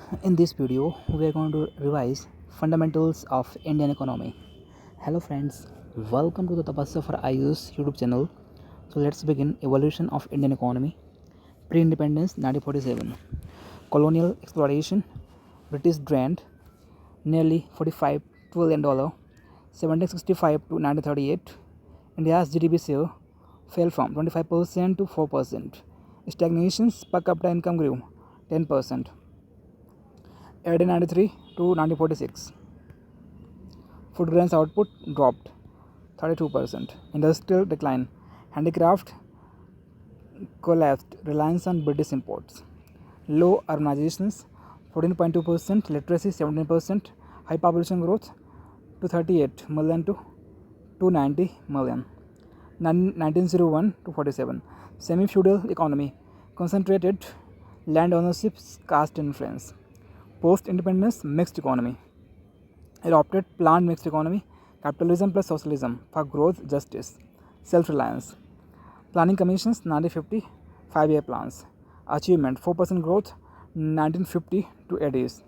In this video, we are going to revise fundamentals of Indian economy. Hello friends, welcome to the Tapasya for IUS YouTube channel. So let's begin evolution of Indian economy. Pre-independence 1947. Colonial exploitation. British drained nearly $45 trillion 1765 to 1938. India's GDP share fell from 25% to 4%. Stagnations per capita income grew 10%. 1893 to 1946. Food grains output dropped 32%. Industrial decline. Handicraft collapsed. Reliance on British imports. Low urbanizations 14.2%. Literacy 17%. High population growth 238 million to 290 million. 1901 to 47. Semi-feudal economy. Concentrated land ownership, caste influence. Post-independence mixed economy. Adopted planned mixed economy, capitalism plus socialism for growth, justice, self-reliance. Planning commissions 1950, 5-year plans. Achievement 4% growth 1950 to 80s.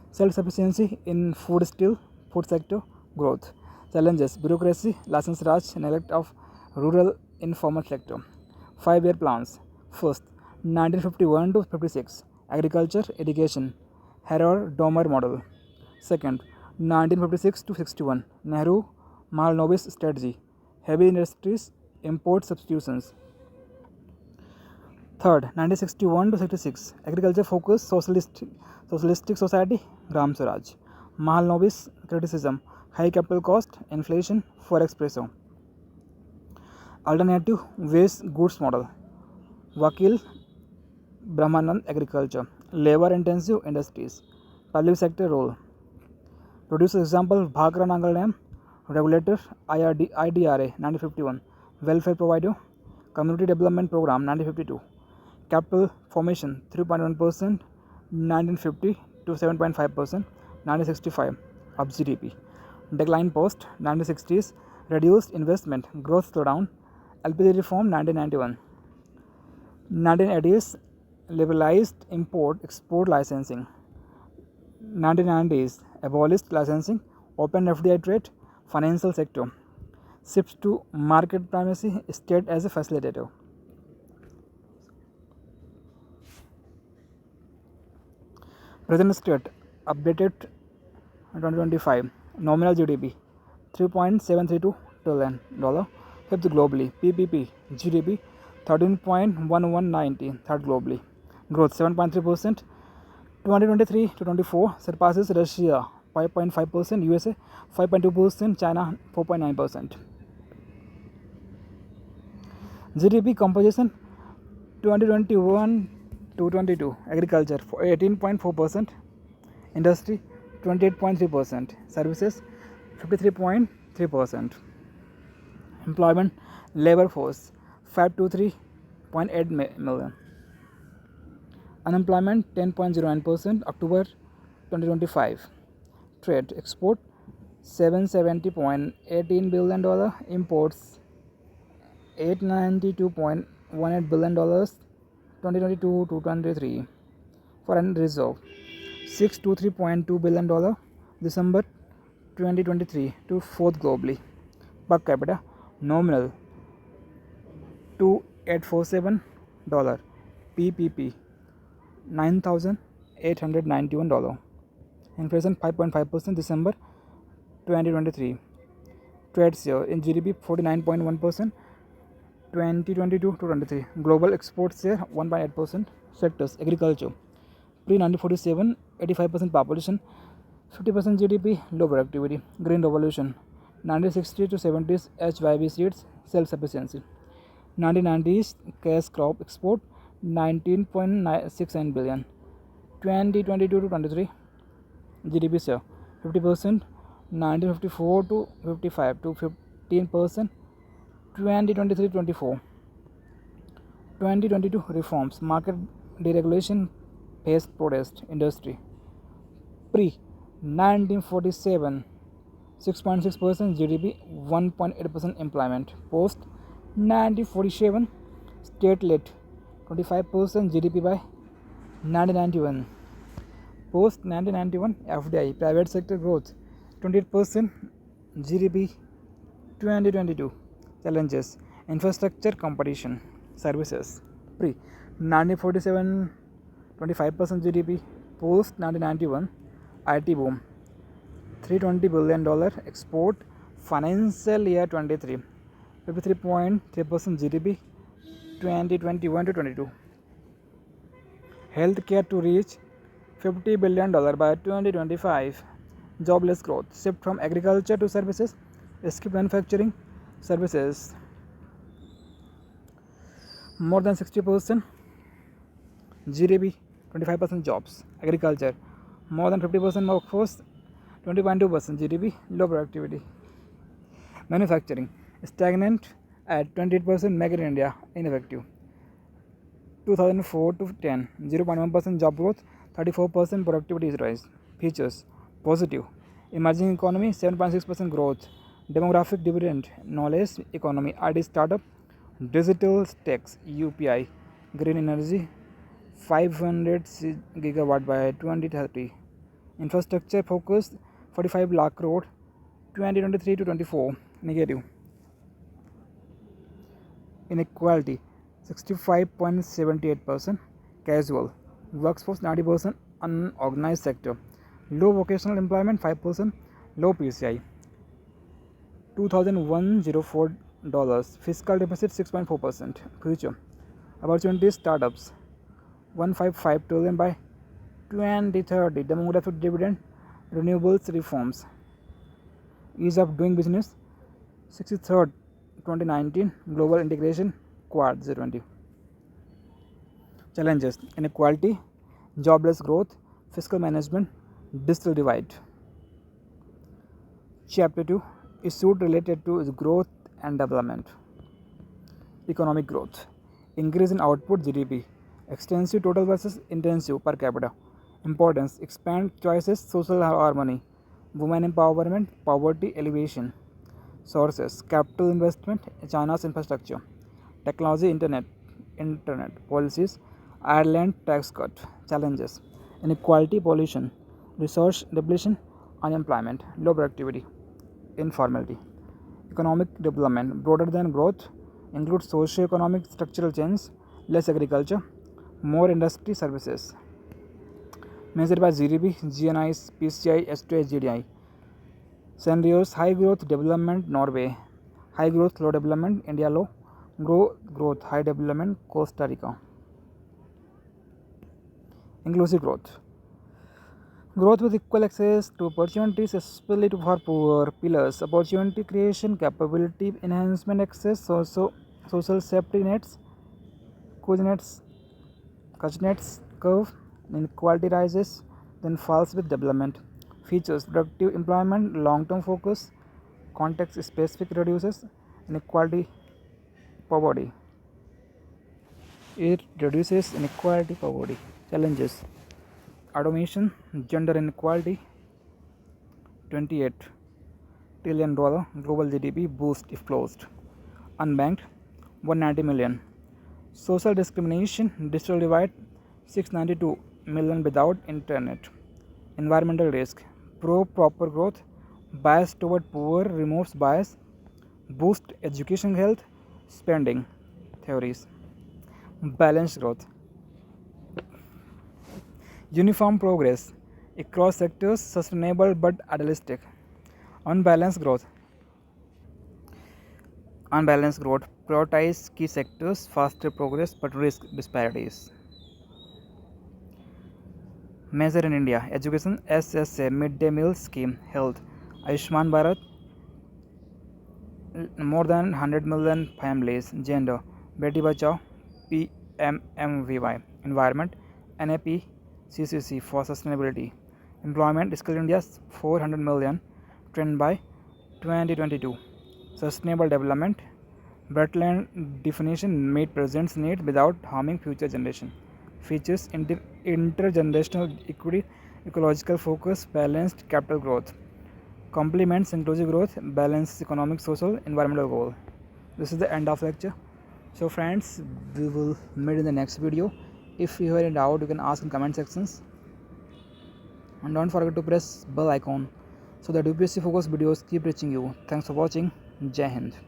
Self-sufficiency in food sector growth. Challenges bureaucracy, license raj, neglect of rural informal sector. 5-year plans. First 1951 to 56 agriculture, education, Harrow-Domer model. Second, 1956 to 61, Nehru-Mahalanobis strategy, heavy industries, import substitutions. Third, 1961 to 66, agriculture focused socialistic society, Gram Swaraj. Mahalanobis criticism, high capital cost, inflation, forex pressure. Alternative waste goods model, Vakil Brahmanand agriculture, labor intensive industries, public sector role. Produce example Bhakra Nangal Dam, regulator IDRA 1951, welfare provider, community development program 1952, capital formation 3.1% 1950 to 7.5% 1965 of GDP. Decline post 1960s, reduced investment, growth slowdown, LPG reform 1991. 1980s, liberalized import-export licensing. 1990s, abolished licensing, open FDI trade, financial sector. Shifts to market primacy, state as a facilitator. Present state, updated 2025, nominal GDP, $3.732 trillion. Fifth globally, PPP, GDP, 13.1190, third globally. Growth 7.3%. 2023 to 24 surpasses Russia 5.5%, USA 5.2%, China 4.9%. GDP composition 2021 to 22, agriculture 18.4%, industry 28.3%, services 53.3%. Employment labor force 523.8 million. Unemployment 10.09% October 2025. Trade export $770.18 billion, imports $892.18 billion 2022 to 23. Foreign reserve $623.2 billion December 2023 to fourth globally. Per capita nominal $2,847, PPP $9,891. Inflation 5.5% December 2023. Trade share in GDP 49.1% 2022 to 23. Global export share 1.8%. Sectors agriculture pre-1947 85% population 50% GDP, low productivity. Green revolution 1960 to 70s HYB seeds, self-sufficiency. 1990s cash crop export 19.69 billion. 2022 to 23 GDP share 50%. 1954 to 55 to 15%. 2023 24. 2022 reforms, market deregulation, phase protest, industry. Pre 1947 6.6% GDP, 1.8% employment. Post 1947 state led 25% GDP by 1991. Post 1991 FDI private sector growth 28%, GDP 2022. Challenges: infrastructure competition, services. Pre 1947 25% GDP, post 1991 IT boom $320 billion, export financial year 23 53.3% GDP 2021 to 22. Healthcare to reach $50 billion by 2025. Jobless growth, shift from agriculture to services, skip manufacturing, services more than 60%, GDP 25% jobs, agriculture more than 50% workforce, 20.2% GDP, low productivity. Manufacturing stagnant at 28%, make in India ineffective. 2004 to 10, 0.1% job growth, 34% productivity rise. Features: positive, emerging economy 7.6% growth, demographic dividend, knowledge economy, IT startup, digital techs, UPI, green energy 500 gigawatt by 2030, infrastructure focused 45 lakh crore 2023 to 24. Negative, inequality 65.78%, casual workforce 90%, unorganized sector, low vocational employment 5%, low PCI, $2,104, fiscal deficit 6.4%. Future opportunities: startups 155 trillion by 2030, demographic dividend, renewables reforms, ease of doing business 63rd 2019, global integration Quad 020. Challenges: inequality, jobless growth, fiscal management, digital divide. Chapter 2, issues related to growth and development. Economic growth, increase in output GDP, extensive total versus intensive per capita. Importance: expand choices, social harmony, women empowerment, poverty alleviation. Sources: capital investment, China's infrastructure, technology, internet policies, Ireland tax cut. Challenges: inequality, pollution, resource depletion, unemployment, low productivity, informality. Economic development, broader than growth, includes socio-economic structural change, less agriculture, more industry, services. Measured by GDP, GNI, PCI, S2I, GDI. Scenarios: high growth development, Norway; high growth low development, India; low growth high development, Costa Rica. Inclusive growth, growth with equal access to opportunities, especially for poor. Pillars: opportunity creation, capability enhancement, access, social safety nets, coordinates, curve. Inequality rises, then falls with development. Features: productive employment, long-term focus, context-specific reduces inequality, poverty. It reduces inequality, poverty. Challenges: automation, gender inequality, $28 trillion, global GDP boost if closed. Unbanked, 190 million. Social discrimination, digital divide, 692 million without internet. Environmental risk, proper growth, bias toward poor, removes bias, boost education, health, spending. Theories: balanced growth, uniform progress across sectors, sustainable but idealistic. Unbalanced growth, prioritize key sectors, faster progress but risk disparities. Measure in India: education, SSA, midday meal scheme, health, Ayushman Bharat, more than 100 million families, gender, Beti Bachao, PMMVY, environment, NAP, CCC for sustainability, employment, Skill India 400 million, trend by 2022, sustainable development, wetland definition, meet present need without harming future generation. Features: intergenerational equity, ecological focus, balanced capital growth. Complements inclusive growth, balanced economic, social, environmental goal. This is the end of lecture. So friends, we will meet in the next video. If you have any doubt, you can ask in comment sections. and don't forget to press bell icon so that UPSC focus videos keep reaching you. Thanks for watching. Jai Hind.